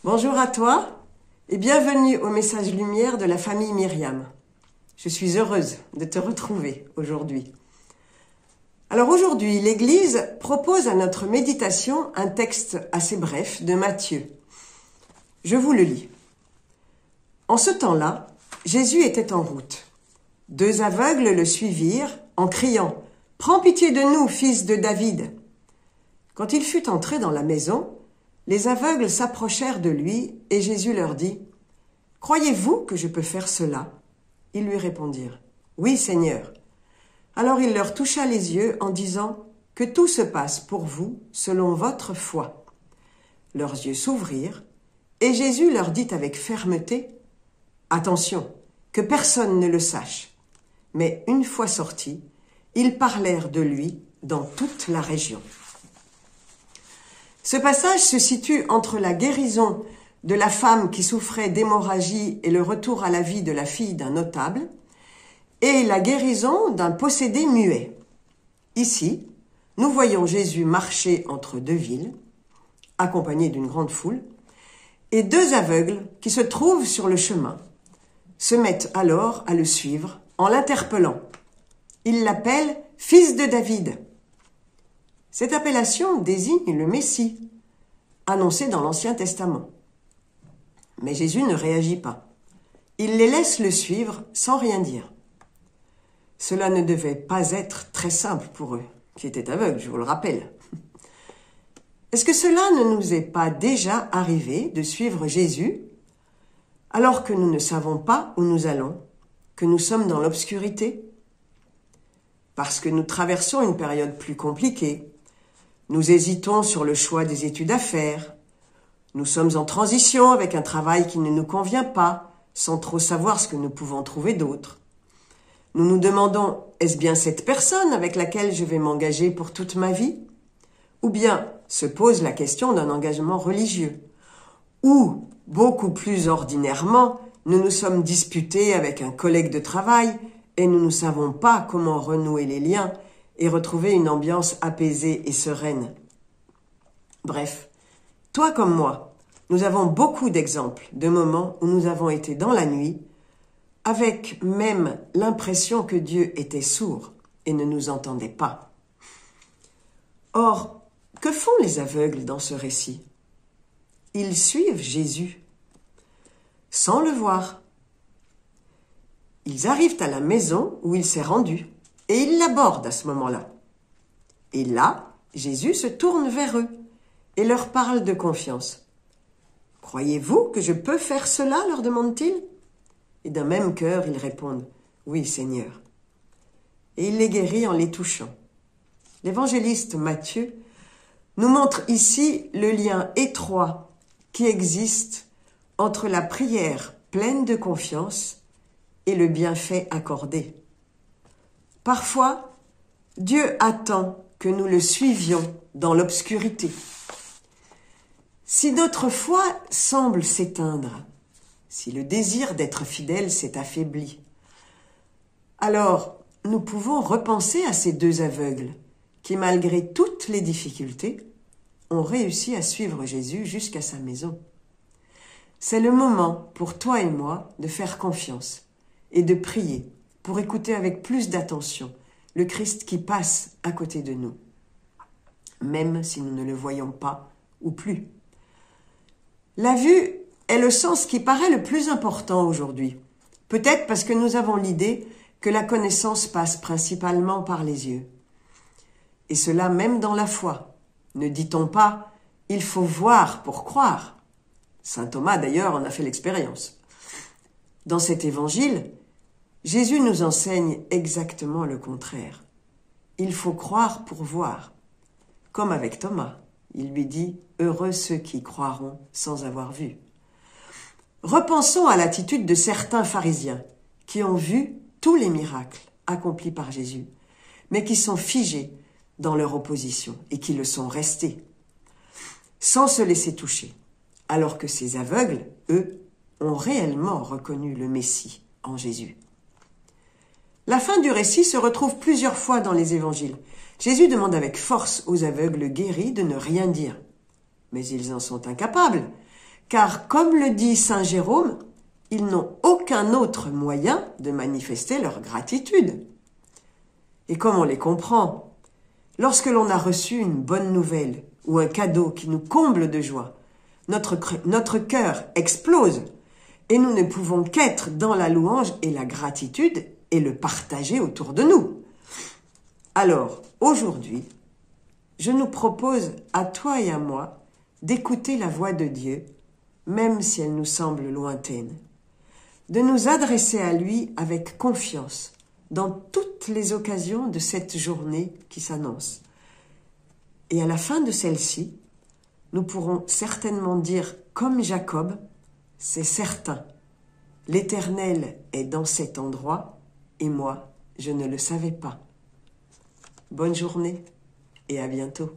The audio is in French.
Bonjour à toi et bienvenue au message lumière de la famille Myriam. Je suis heureuse de te retrouver aujourd'hui. Alors aujourd'hui, l'Église propose à notre méditation un texte assez bref de Matthieu. Je vous le lis. En ce temps-là, Jésus était en route. 2 aveugles le suivirent en criant « Prends pitié de nous, fils de David !» Quand il fut entré dans la maison, les aveugles s'approchèrent de lui et Jésus leur dit « Croyez-vous que je peux faire cela ?» Ils lui répondirent « Oui, Seigneur. » Alors il leur toucha les yeux en disant « Que tout se passe pour vous selon votre foi. » Leurs yeux s'ouvrirent et Jésus leur dit avec fermeté « Attention, que personne ne le sache. » Mais une fois sortis, ils parlèrent de lui dans toute la région. Ce passage se situe entre la guérison de la femme qui souffrait d'hémorragie et le retour à la vie de la fille d'un notable, et la guérison d'un possédé muet. Ici, nous voyons Jésus marcher entre 2 villes, accompagné d'une grande foule, et 2 aveugles qui se trouvent sur le chemin se mettent alors à le suivre en l'interpellant. Ils l'appellent « Fils de David ». Cette appellation désigne le Messie, annoncé dans l'Ancien Testament. Mais Jésus ne réagit pas. Il les laisse le suivre sans rien dire. Cela ne devait pas être très simple pour eux, qui étaient aveugles, je vous le rappelle. Est-ce que cela ne nous est pas déjà arrivé de suivre Jésus alors que nous ne savons pas où nous allons, que nous sommes dans l'obscurité? Parce que nous traversons une période plus compliquée. Nous hésitons sur le choix des études à faire. Nous sommes en transition avec un travail qui ne nous convient pas, sans trop savoir ce que nous pouvons trouver d'autre. Nous nous demandons, est-ce bien cette personne avec laquelle je vais m'engager pour toute ma vie? Ou bien se pose la question d'un engagement religieux. Ou, beaucoup plus ordinairement, nous nous sommes disputés avec un collègue de travail et nous ne savons pas comment renouer les liens et retrouver une ambiance apaisée et sereine. Bref, toi comme moi, nous avons beaucoup d'exemples de moments où nous avons été dans la nuit, avec même l'impression que Dieu était sourd et ne nous entendait pas. Or, que font les aveugles dans ce récit? Ils suivent Jésus, sans le voir. Ils arrivent à la maison où il s'est rendu. Et ils l'abordent à ce moment-là. Et là, Jésus se tourne vers eux et leur parle de confiance. « Croyez-vous que je peux faire cela ?» leur demande-t-il. Et d'un même cœur, ils répondent « Oui, Seigneur. » Et il les guérit en les touchant. L'évangéliste Matthieu nous montre ici le lien étroit qui existe entre la prière pleine de confiance et le bienfait accordé. Parfois, Dieu attend que nous le suivions dans l'obscurité. Si notre foi semble s'éteindre, si le désir d'être fidèle s'est affaibli, alors nous pouvons repenser à ces 2 aveugles qui, malgré toutes les difficultés, ont réussi à suivre Jésus jusqu'à sa maison. C'est le moment pour toi et moi de faire confiance et de prier pour écouter avec plus d'attention le Christ qui passe à côté de nous, même si nous ne le voyons pas ou plus. La vue est le sens qui paraît le plus important aujourd'hui, peut-être parce que nous avons l'idée que la connaissance passe principalement par les yeux. Et cela même dans la foi. Ne dit-on pas « il faut voir pour croire » ? Saint Thomas d'ailleurs en a fait l'expérience. Dans cet évangile, Jésus nous enseigne exactement le contraire. Il faut croire pour voir. Comme avec Thomas, il lui dit « Heureux ceux qui croiront sans avoir vu ». Repensons à l'attitude de certains pharisiens qui ont vu tous les miracles accomplis par Jésus, mais qui sont figés dans leur opposition et qui le sont restés, sans se laisser toucher, alors que ces aveugles, eux, ont réellement reconnu le Messie en Jésus. La fin du récit se retrouve plusieurs fois dans les évangiles. Jésus demande avec force aux aveugles guéris de ne rien dire. Mais ils en sont incapables, car comme le dit saint Jérôme, ils n'ont aucun autre moyen de manifester leur gratitude. Et comme on les comprend, lorsque l'on a reçu une bonne nouvelle ou un cadeau qui nous comble de joie, notre cœur explose et nous ne pouvons qu'être dans la louange et la gratitude et le partager autour de nous. Alors, aujourd'hui, je nous propose à toi et à moi d'écouter la voix de Dieu, même si elle nous semble lointaine, de nous adresser à lui avec confiance dans toutes les occasions de cette journée qui s'annonce. Et à la fin de celle-ci, nous pourrons certainement dire comme Jacob, c'est certain, l'Éternel est dans cet endroit et moi, je ne le savais pas. Bonne journée et à bientôt.